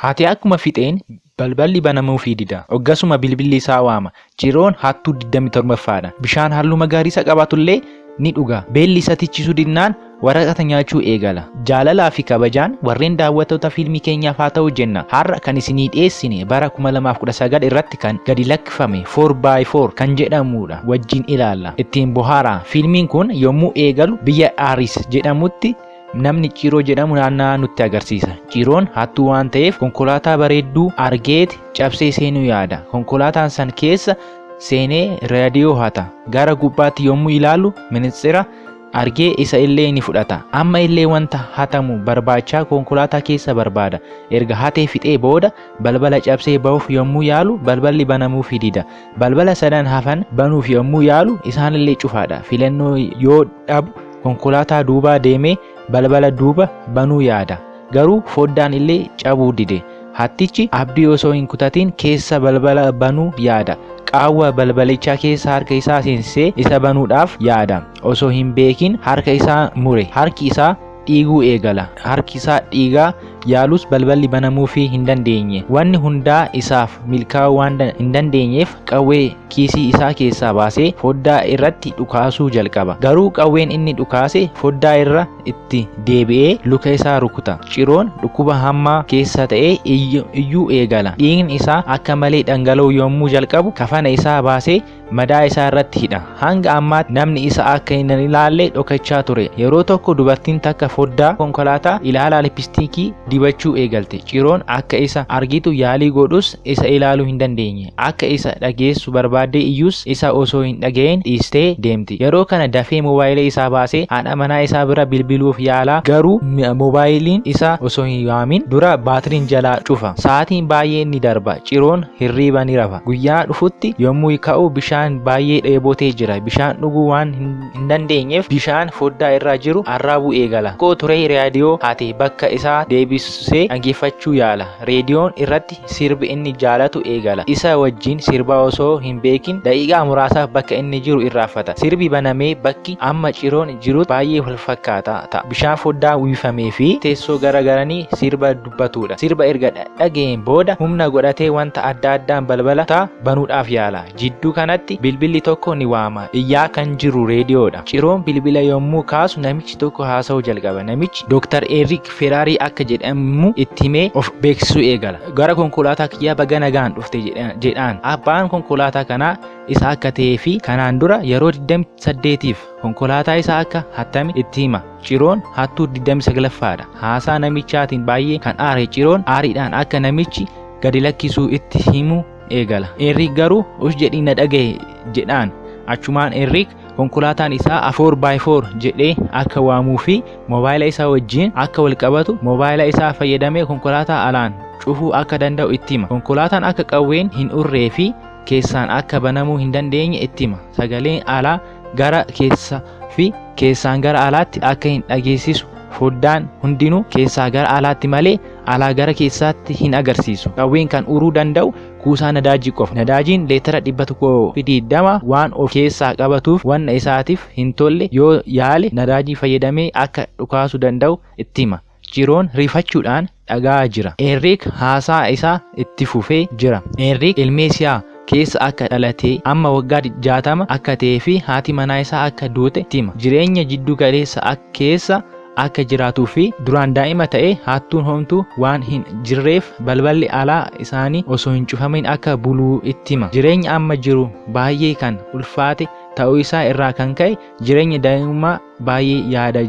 Haati akkuma fixeen balballi banamuufii dida. Hoggasuma bilbilli isaa waama. Ciroon hattuu 27ffaadha. Bishaan halluu magariisa qabatullee ni dhuga. Beelli isa tichisuu dinnaan waraqata nyaachuu eegala. Jaalalaa fi kabajaan warreen daawwattoota fiilmii keenyaaf haa ta'u jenna. Har'a kan isinii dhiyeessine bara 2019 irratti kan gadi lakkifame 4x4 kan jedhamudha. Wajjin ilaalla. Ittiin bohaaraa. Fiilmiin kun yommuu eegalu biyya Aaris jedhamutti namni Ciroo jedhamu naanna'aa nutti agarsiisa. Ciroon hattuu waan ta'eef konkolaataa bareedduu argeeti cabsee seenuu yaada. Konkolaataan san keessa seenee raadiyoo hata. Gara gubbaatti yommuu ilaalu ministeera argee isa illee ni fudhata. Amma illee wanta hatamu barbaachaa konkolaataa keessa barbaada. Erga hatee fixee booda balbala cabsee ba'uuf yommuu yaalu balballi banamuufii dida. Balbala sadan hafan banuuf yommuu yaalu isaanillee cufaadha. Filannoo yoo dhabu konkolaataa duubaa deemee balbala duuba banuu yaada. Garuu foddaan illee cabuu dide. Hattichi abdii osoo hin kutatiin keessa balbala banuu yaada. Qaawwa balbalichaa keessa harka isaa seensisee isa banuudhaaf yaada. Osoo hin beekin harka isaa mure. Harki isaa dhiiguu eegala. Harki isaa dhiigaa yaalus balballi banamuufii hin dandeenye. Wanni hundaa isaaf milkaa'uu waan hin dandeenyeef qawwee kiisii isaa keessaa baasee foddaa irratti dhukaasuu jalqaba. Garuu qawween inni dhukaase foddaa irra itti deebi'ee luka isaa rukuta. Ciroon dhukkuba hammaa keessa ta'ee iyyuu eegala. Dhiigni isaa akka malee dhangala'uu yommuu jalqabu kafana isaa baasee madaa isaa irratti hidha. Hanga ammaatti namni isa akka hin ilaalle dhokachaa ture. Yeroo tokko dubartiin takka foddaa konkolaataa ilaalaa lippistiikii dibachuu eegalte. Ciroon akka isa argitu yaalii godhus isa ilaaluu hin dandeenye. Akka isa dhageessu barbaadde iyyus isa osoo hin dhaga'in dhiistee deemti. Yeroo kana dafee moobaayila isaa baasee haadha manaa isaa bira bilbiluuf yaalaa. Garuu moobaayiliin isaa osoo hin waamin dura baatiriin jalaa cufa. Sa'aatiin baay'ee ni darba. Ciroon hirriiba ni rafa. Guyyaa dhufutti yommuu ka'u bishaan baay'ee dheebotee jira. Bishaan dhuguu waan hin dandeenyeef bishaan foddaa irra jiru arraabuu eegala. Koo turee raadiyoo haatee bakka isaa deebisee dhaggeeffachuu yaala. Raadiyoon irratti sirbi inni jaalatu eegala. Isa wajjin sirba osoo hin beekin daqiiqaa muraasaaf bakka inni jiru irraanfata. Sirbi banamee bakki amma Ciroon jiru baay'ee wal fakkaata ta'a. Bishaan foddaa uwwifamee fi teessoo garagaranii sirba dubbatudha. Sirba erga dhageen booda humna godhatee wanta adda addaan balbala banuudhaaf yaala. Jidduu kanatti bilbilli tokko ni waama. Iyyaa kan jiru raadiyoodha. Ciroon bilbila yommuu kaasu namichi tokko haasa'uu jalqaba. Namichi Dr. Eric Ferrari akka jedhamu itti himee of beeksisuu eegala. Gara konkolaataa kiyyaa baga nagaan dhufte jedhaan. Abbaan konkolaataa kanaa isa akka ta'ee fi kanaan dura yeroo 28tiif konkolaataa isaa akka hattame itti hima. Ciroon hattuu 29ffaadha. Haasaa namichaatiin baay'ee kan aare Ciroon aariidhaan akka namichi gadi lakkisuu itti himu eegala. Eric garuu us jedhii na dhagaye jedhaan. Achumaan Eric konkolaataan isaa 4x4 jedhee akka waamuu fi moobaayila isaa wajjin akka wal qabatu moobaayila isaa fayyadamee konkolaataa alaan cufuu akka danda'u itti hima. Konkolaataan akka qawween hin urree fi keessaan akka banamuu hin dandeenye itti hima. Sagaleen alaa gara keessa fi keessaan gara alaatti akka hin dhageessisu. Foddaan hundinuu keessaa gara alaatti malee alaa gara keessaatti hin agarsiisu. Qawween kan uruu danda'u kuusaa nadaajii qofa. Nadaajiin leetara 120 waan of keessaa qabatuuf wanna isaatiif hin tolle yoo yaale nadaajii fayyadamee akka dhukaasuu danda'u itti hima. Ciroon rifachuudhaan dhaga'aa jira. Eric haasaa isaa itti fufee jira. Eric ilmeesiyaa keessa akka dhalatee amma waggaa 60 akka ta'ee fi haati manaa isaa akka duute itti hima. Jireenya jiddu galeessa keessa akka jiraatuu fi duraan daa'ima ta'ee hattuun homtuu waan hin jirreef balballi alaa isaanii osoo hin cufamin akka buluu itti hima. Jireenya amma jiru baay'ee kan ulfaate ta'uu isaa irraa kan ka'e jireenya daa'imummaa baay'ee yaada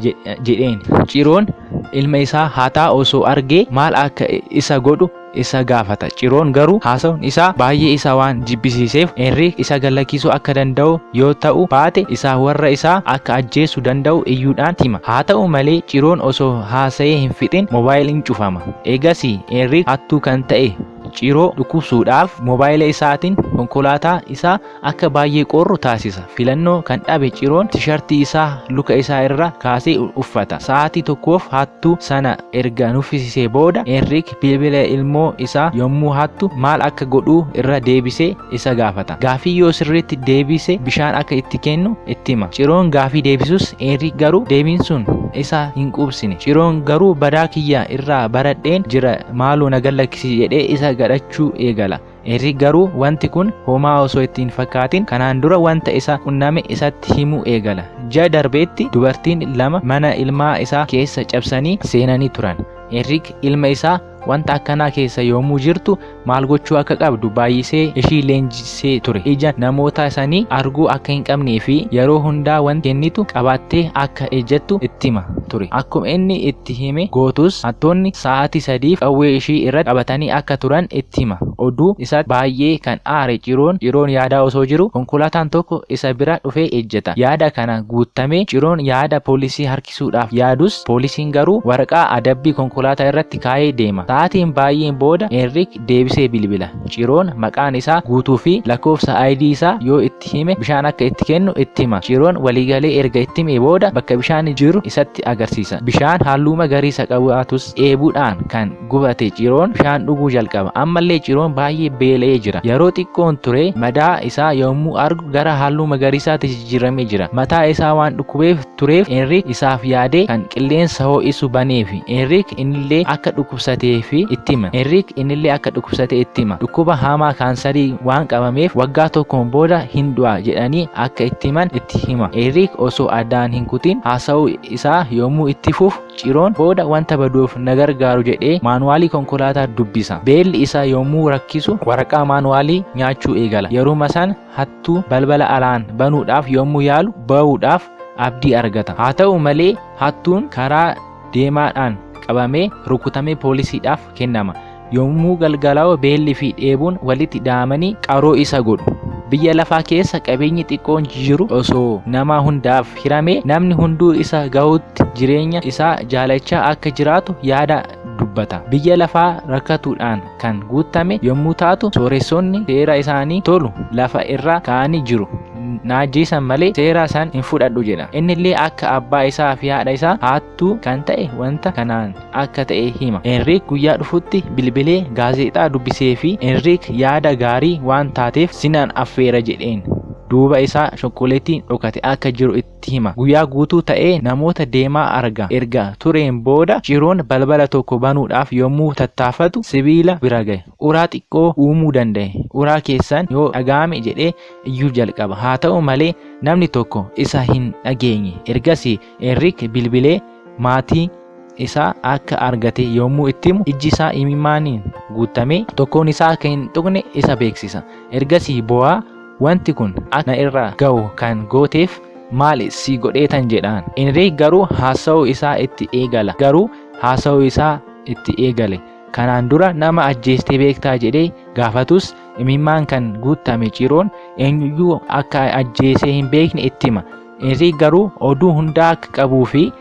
jedheen. Ciroon ilma isaa hataa osoo argee maal akka isa godhu isa gaafata. Ciroon garuu haasawun isaa baay'ee isa waan jibbisiiseef Eric isa gallakkisuu akka danda'u yoo ta'u baate isaa warra isaa akka ajjeesuu danda'u iyyuudhaan hima. Haa ta'u malee Ciroon osoo haasa'ee hin fixin moobaayiliin cufama. Eegasii Eric hattuu kan ta'e Ciroo dhukkubsuudhaaf moobaayila isaatiin konkolaataa isaa akka baay'ee qorru taasisa. Filannoo kan dhabe Ciroon tishartii isaa luka isaa irra kaasee uffata. Sa'aatii tokkoof hattuu sana erga nuffisisee booda Henrik bilbila ilmoo isaa yommuu hattu maal akka godhuu irra deebisee isa gaafata. Gaafii yoo sirriitti deebise bishaan akka itti kennu itti hima. Ciroon gaafii deebisus Henrik garuu deebiin sun isa hin quubsine. Ciroon garuu badaa kiyya irraa baradheen jira maaloo na gallakkisi jedhee isa gadhachuu eegala. Henrik garuu wanti kun homaa osoo ittiin fakkaatin kanaan dura wanta isa qunname isatti himuu eegala. Ji'a darbeetti dubartiin lama mana ilmaa isaa keessa cabsanii seenanii turan. Henrik ilma isaa wanta akkanaa keessa yommuu jirtu maal gochuu akka qabdu baay'isee ishii leenjisee ture. Ija namoota sanii arguu akka hin qabnee fi yeroo hundaa wanti kennitu qabaattee akka ejjattu itti hima ture. Akkuma inni itti hime gootus hattoonni sa'aatii 3 qawwee ishii irratti qabatanii akka turan itti hima. Oduu isaa baay'ee kan aare Ciroon yaada osoo jiru konkolaataan tokko isa bira dhufee ejjeta. Yaada kana guutamee Ciroon yaada poolisii harkisuudhaaf yaadus poolisiin garuu waraqaa adabbii konkolaataa irratti kaa'ee deema. Sa'aatiin baay'een booda Henrik deebisee bilbila. Ciroon maqaan isaa guutuu fi lakkoofsa ID isaa yoo itti hime bishaan akka itti kennu itti hima. Ciroon waliigalee erga itti hime booda bakka bishaan jiru isatti agarsiisa. Bishaan halluu magariisa qabaatus eebuudhaan kan gubate Ciroon bishaan dhuguu jalqaba. Ammallee Ciroon baay'ee beela'ee jira. Yeroo xiqqoon ture madaa isaa yommuu argu gara halluu magariisaatti jijjiiramee jira. Mataa isaa waan dhukkubeef tureef Henrik isaaf yaadee kan qilleensa ho'isu baneefi. Henrik innillee akka dhukkubsatee fi itti hima. Henrik innillee akka dhukkubsate itti hima. Dhukkuba hamaa kaansarii waan qabameef waggaa tokkoon booda hin du'a jedhanii akka itti himan itti hima. Henrik osoo addaan hin kutin haasa'uu isaa yommuu itti fufu Ciroon booda wanta baduuf na gargaaru jedhee maanuwaalii konkolaataa dubbisa. Beelli isaa yommuu rakkisu waraqaa maanuwaalii nyaachuu eegala. Yeruma san hattuu balbala alaan banuudhaaf yommuu yaalu ba'uudhaaf abdii argata. Haa ta'u malee hattuun karaa deemaadhaan qabamee rukutamee poolisiidhaaf kennama. Yommuu galgalaa'u beelli fi dheebuun walitti dhaamanii qaroo isa godhu. Biyya lafaa keessa qabeenyi xiqqoon jiru osoo nama hundaaf hiramee namni hunduu isa gahuutti jireenya isaa jaalachaa akka jiraatu yaada dubbata. Biyya lafaa rakkatuudhaan kan guutame yommuu taatu sooressonni seera isaanii tolu lafa irra kaa'anii jiru. Naajisan malee seera san hin fudhadhu jedha. Innillee akka abbaa isaa fi haadha isaa hattuu kan ta'e wanta kanaan akka ta'e hima. Henrik guyyaa dhufutti bilbilee gaazexaa dubbisee fi Henrik yaada gaarii waan taateef sinaan affeera jedheen. Duuba isaa shokkoleetiin dhokate akka jiru itti hima. Guyyaa guutuu ta'ee namoota deemaa arga. Erga tureen booda Ciroon balbala tokko banuudhaaf yommuu tattaafatu sibiila bira gahe. Uraa xiqqoo uumuu danda'e. Uraa keessan yoo dhaga'ame jedhee iyyuu jalqaba. Haa ta'u malee namni tokko isa hin dhageenye. Ergasii Henrik bilbilee maatii isaa akka argate yommuu itti himu ijji isaa imimmaaniin guutamee tokkoon isaa akka hin tuqne isa beeksisa. Ergasii boo'aa wanti kun akka irra ga'u kan gooteef maal si godheetan jedhaan. Henrik garuu haasa'uu isaa itti eegale. Kanaan dura nama ajjeestee beektaa jedhee gaafatus imimmaan kan guutame Ciroon eenyuyyuu akka ajjeesee hin beekne itti hima. Henrik garuu oduu hundaa akka qabuu fi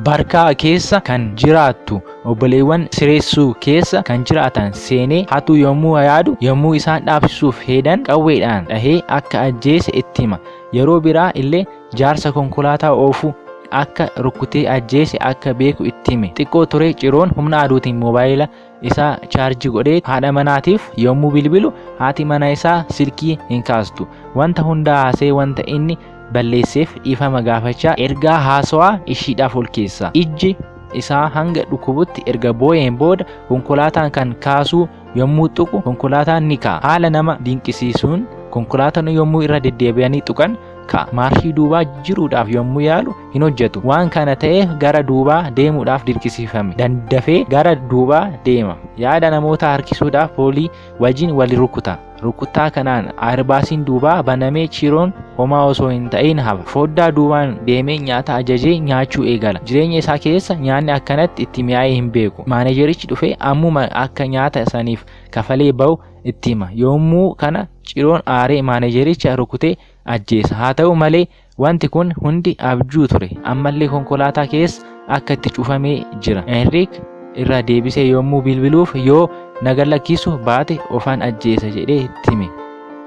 barkaa keessa kan jiraattu obboleewwan sireessuu keessa kan jiraatan seenee hatuu yommuu yaadu yommuu isaan dhaabsisuuf heedan qawweedhaan dhahee akka ajjeese itti hima. Yeroo biraa illee jaarsa konkolaataa oofuu akka rukkutee ajjeese akka beeku itti hime. Xiqqoo ture Ciroon humna aduutiin moobaayila isaa chaarjii godhee haadha manaatiif yommuu bilbilu haati mana isaa silkii hin kaastu. Wanta hundaa haasee wanta inni balleesseef dhiifama gaafachaa ergaa haasawaa ishiidhaaf ol keessa. Ijji isaa hanga dhukkubutti erga boo'een booda konkolaataan kan kaasuu yommuu tuqu konkolaataan ni ka'a. Haala nama dinqisiisuun konkolaataan yommuu irra deddeebi'anii tuqan ka'a. Maarshii duubaa jiruudhaaf yommuu yaalu hin hojjetu. Waan kana ta'eef gara duubaa deemuudhaaf dirqisiifame. Dandafee gara duubaa deema. Yaada namoota harkisuudhaaf poolii wajjin wal rukuta. Rukuttaa kanaan aarbaasiin duubaa banamee Ciroon homaa osoo hin ta'in hafa. Foddaa duubaan deemee nyaata ajajee nyaachuu eegala. Jireenya isaa keessa nyaanni akkanatti itti mi'aayee hin beeku. Maanejerichi dhufee ammuma akka nyaata saniif kafalee ba'u itti hima. Yommuu kana Ciroon aaree maanejericha rukutee ajjeesa. Haa ta'u malee wanti kun hundi abjuu ture. Ammallee konkolaataa keessa akka itti cufamee jira. Henrik irra deebisee yommuu bilbiluuf yoo na gallakkisu baate ofaan ajjeesa jedhee itti hime.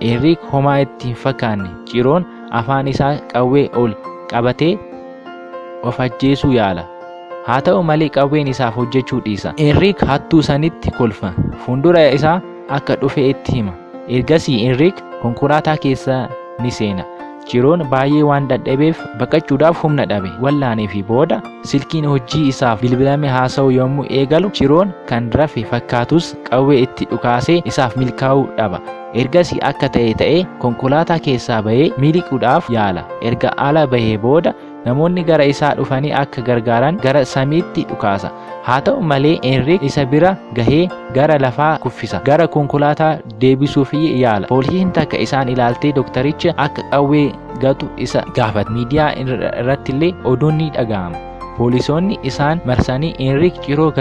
Enriik homaa itti hin fakkaanne Ciroon afaan isaa qawwee ol qabatee of ajjeesuu yaala. Haa ta'u malee qawween isaaf hojjechuu dhiisa. Enriik hattuu sanitti kolfa. Fuuldura isaa akka dhufe itti hima. Ergasii Enriik konkolaataa keessa ni seena. Ciroon baay'ee waan dadhabeef baqachuudhaaf humna dhabe. Wallaanee fi booda silkiin hojii isaaf bilbilame haasa'u yommuu eegalu Ciroon kan rafe fakkaatus qawwee itti dhukaasee isaaf milkaa'uu dhaba. Ergasii akka ta'ee konkolaataa keessaa bahee miliquudhaaf yaala. Erga ala bahee booda namoonni gara isaa dhufanii akka gargaaran gara samiitti dhukaasa. Haa ta'u malee Enriik isa bira gahee gara lafaa kuffisa. Gara konkolaataa deebisuuf yaala. Poolisiin takka isaan ilaaltee doktaricha akka qawwee gatu isa gaafata. Miidiyaa irratti illee oduun ni dhaga'ama. Poolisoonni isaan marsanii Enriik Ciroo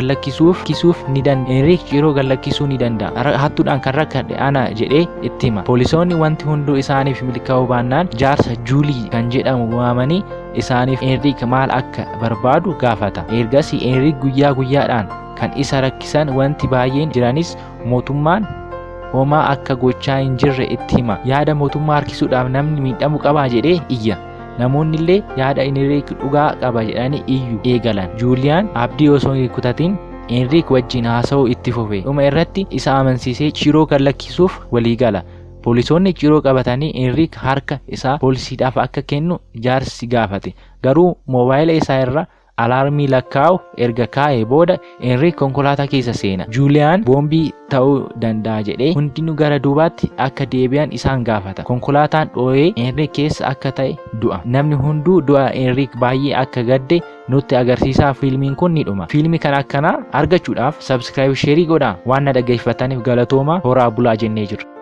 gallakkisuu ni danda'a. Hattuudhaan kan rakkadhe ana jedhee itti hima. Poolisoonni wanti hunduu isaaniif milkaa'uu baannaan jaarsa Juulii kan jedhamu waamanii isaaniif Enriik maal akka barbaadu gaafata. Ergasii Enriik guyyaa guyyaadhaan kan isa rakkisan wanti baay'een jiranis mootummaan homaa akka gochaa hin jirre itti hima. Yaada mootummaa harkisuudhaaf namni miidhamuu qaba jedhee iyya. Namoonni illee yaada Enriik dhugaa qaba jedhanii iyyuu eegalan. Juuliyaan abdii osoo hin kutatin Enriik wajjin haasa'uu itti fufe. Dhuma irratti isa amansiisee Ciroo gallakkisuuf walii gala. Poolisoonni Ciroo qabatanii Enriik harka isaa poolisiidhaaf akka kennu jaarsi gaafate. Garuu moobaayila isaa irra alaarmii lakkaa'u erga kaa'ee booda Enriik konkolaataa keessa seena. Juuliyaan boombii ta'uu danda'a jedhee hundinuu gara duubaatti akka deebi'an isaan gaafata. Konkolaataan dhoo'ee Enriik keessa akka ta'e du'a. Namni hunduu du'a Enriik baay'ee akka gadde nutti agarsiisa. Fiilmiin kun ni dhuma. Fiilmii kan akkanaa argachuudhaaf subscribe sheerii godhaa. Waan na dhaggeeffataniif galatooma. Horaa bulaa jennee jirra.